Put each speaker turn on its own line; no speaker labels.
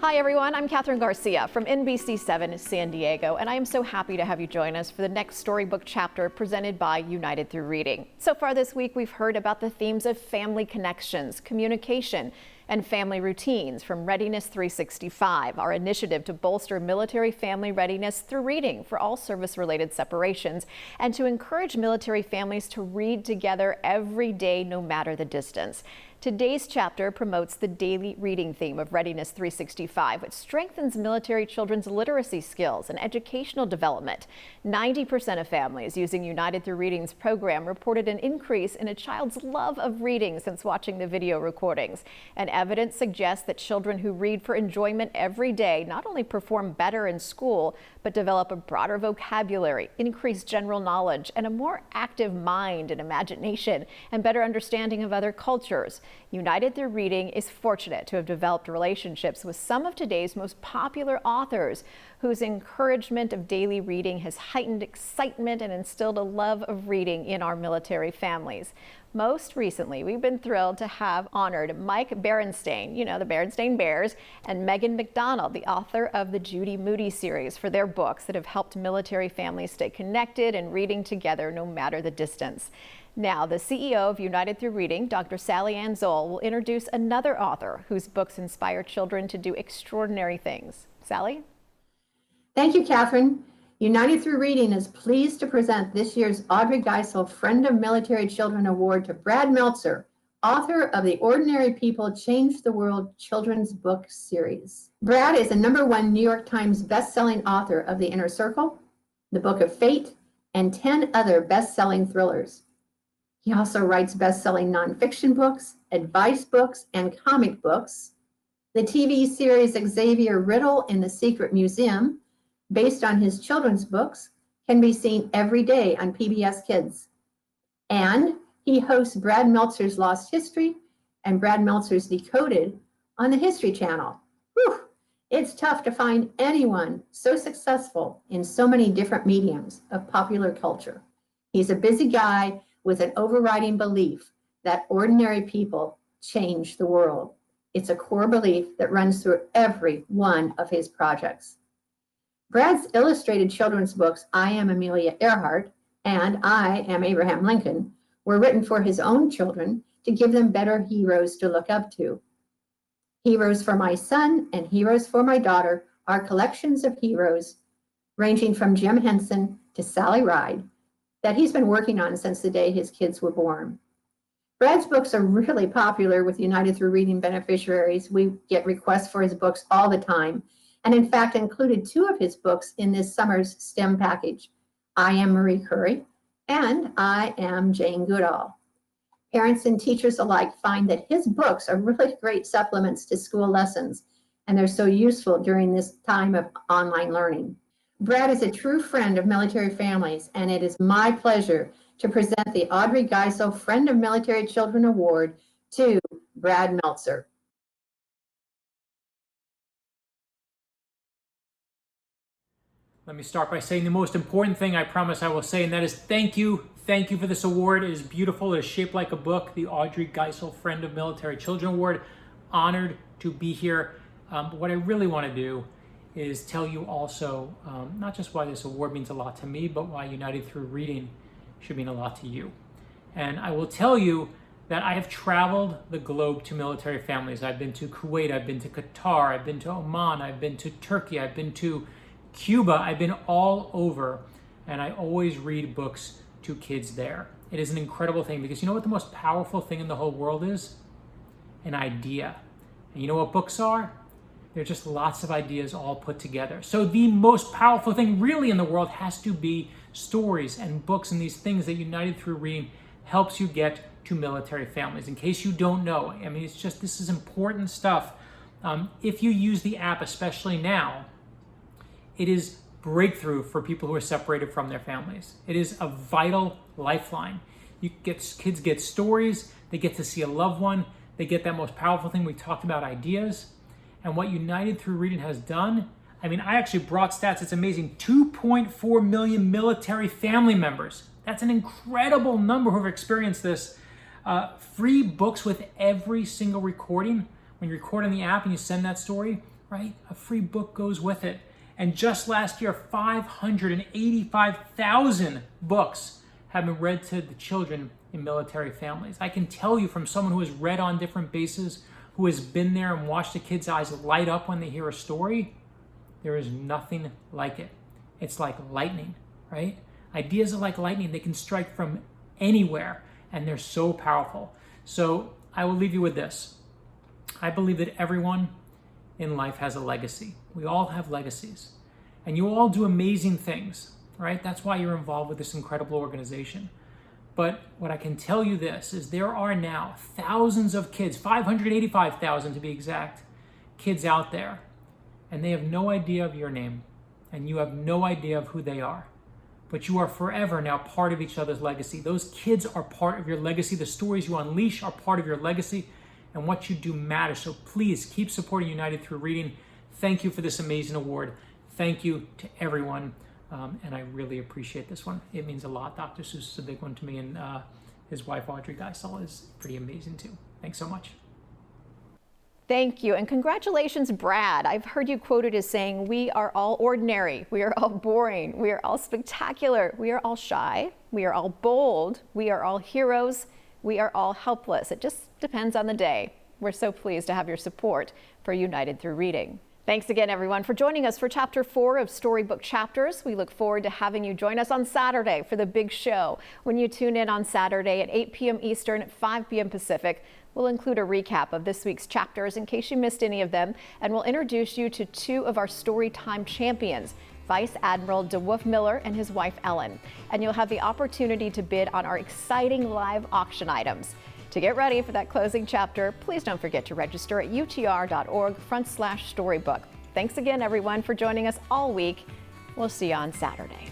Hi everyone, I'm Catherine Garcia from NBC7 San Diego, and I am so happy to have you join us for the next Storybook Chapter presented by United Through Reading. So far this week, we've heard about the themes of family connections, communication, and family routines from Readiness 365, our initiative to bolster military family readiness through reading for all service-related separations, and to encourage military families to read together every day, no matter the distance. Today's chapter promotes the daily reading theme of Readiness 365, which strengthens military children's literacy skills and educational development. 90% of families using United Through Reading's program reported an increase in a child's love of reading since watching the video recordings. And evidence suggests that children who read for enjoyment every day not only perform better in school, but develop a broader vocabulary, increased general knowledge, and a more active mind and imagination, and better understanding of other cultures. United Through Reading is fortunate to have developed relationships with some of today's most popular authors, whose encouragement of daily reading has heightened excitement and instilled a love of reading in our military families. Most recently, we've been thrilled to have honored Mike Berenstain, the Berenstain Bears, and Megan McDonald, the author of the Judy Moody series, for their books that have helped military families stay connected and reading together no matter the distance. Now, the CEO of United Through Reading, Dr. Sally Ann Zoll, will introduce another author whose books inspire children to do extraordinary things. Sally?
Thank you, Catherine. United Through Reading is pleased to present this year's Audrey Geisel Friend of Military Children Award to Brad Meltzer, author of the Ordinary People Change the World children's book series. Brad is a #1 New York Times bestselling author of The Inner Circle, The Book of Fate, and 10 other best-selling thrillers. He also writes best-selling nonfiction books, advice books, and comic books. The TV series Xavier Riddle in the Secret Museum, based on his children's books, can be seen every day on PBS Kids. And he hosts Brad Meltzer's Lost History and Brad Meltzer's Decoded on the History Channel. Whew! It's tough to find anyone so successful in so many different mediums of popular culture. He's a busy guy with an overriding belief that ordinary people change the world. It's a core belief that runs through every one of his projects. Brad's illustrated children's books, I Am Amelia Earhart and I Am Abraham Lincoln, were written for his own children to give them better heroes to look up to. Heroes for My Son and Heroes for My Daughter are collections of heroes ranging from Jim Henson to Sally Ride that he's been working on since the day his kids were born. Brad's books are really popular with United Through Reading beneficiaries. We get requests for his books all the time, and in fact included 2 of his books in this summer's STEM package, I Am Marie Curie and I Am Jane Goodall. Parents and teachers alike find that his books are really great supplements to school lessons, and they're so useful during this time of online learning. Brad is a true friend of military families, and it is my pleasure to present the Audrey Geisel Friend of Military Children Award to Brad Meltzer.
Let me start by saying the most important thing I promise I will say, and that is thank you. Thank you for this award. It is beautiful. It is shaped like a book, the Audrey Geisel Friend of Military Children Award. Honored to be here. But what I really want to do is tell you also not just why this award means a lot to me, but why United Through Reading should mean a lot to you. And I will tell you that I have traveled the globe to military families. I've been to Kuwait, I've been to Qatar, I've been to Oman, I've been to Turkey, I've been to Cuba, I've been all over, and I always read books to kids there. It is an incredible thing because you know what the most powerful thing in the whole world is? An idea. And you know what books are? They're just lots of ideas all put together. So the most powerful thing really in the world has to be stories and books and these things that United Through Reading helps you get to military families. In case you don't know, I mean, this is important stuff. If you use the app, especially now, it is breakthrough for people who are separated from their families. It is a vital lifeline. Kids get stories, they get to see a loved one, they get that most powerful thing we talked about, ideas. And what United Through Reading has done, I mean, I actually brought stats, it's amazing, 2.4 million military family members. That's an incredible number who have experienced this. Free books with every single recording. When you record on the app and you send that story, right? A free book goes with it. And just last year, 585,000 books have been read to the children in military families. I can tell you from someone who has read on different bases, who has been there and watched the kids' eyes light up when they hear a story, there is nothing like it. It's like lightning, right? Ideas are like lightning. They can strike from anywhere, and they're so powerful. So I will leave you with this. I believe that everyone in life has a legacy. We all have legacies. And you all do amazing things, right? That's why you're involved with this incredible organization. But what I can tell you this is there are now thousands of kids, 585,000 to be exact, kids out there, and they have no idea of your name, and you have no idea of who they are. But you are forever now part of each other's legacy. Those kids are part of your legacy. The stories you unleash are part of your legacy, and what you do matters. So please keep supporting United Through Reading. Thank you for this amazing award. Thank you to everyone. And I really appreciate this one. It means a lot. Dr. Seuss is a big one to me, and his wife, Audrey Geisel, is pretty amazing too. Thanks so much.
Thank you, and congratulations, Brad. I've heard you quoted as saying, we are all ordinary, we are all boring, we are all spectacular, we are all shy, we are all bold, we are all heroes, we are all helpless. It just depends on the day. We're so pleased to have your support for United Through Reading. Thanks again, everyone, for joining us for Chapter 4 of Storybook Chapters. We look forward to having you join us on Saturday for the big show. When you tune in on Saturday at 8 p.m. Eastern, at 5 p.m. Pacific, we'll include a recap of this week's chapters in case you missed any of them, and we'll introduce you to two of our Storytime champions, Vice Admiral DeWolf Miller and his wife Ellen. And you'll have the opportunity to bid on our exciting live auction items. To get ready for that closing chapter, please don't forget to register at utr.org/storybook. Thanks again, everyone, for joining us all week. We'll see you on Saturday.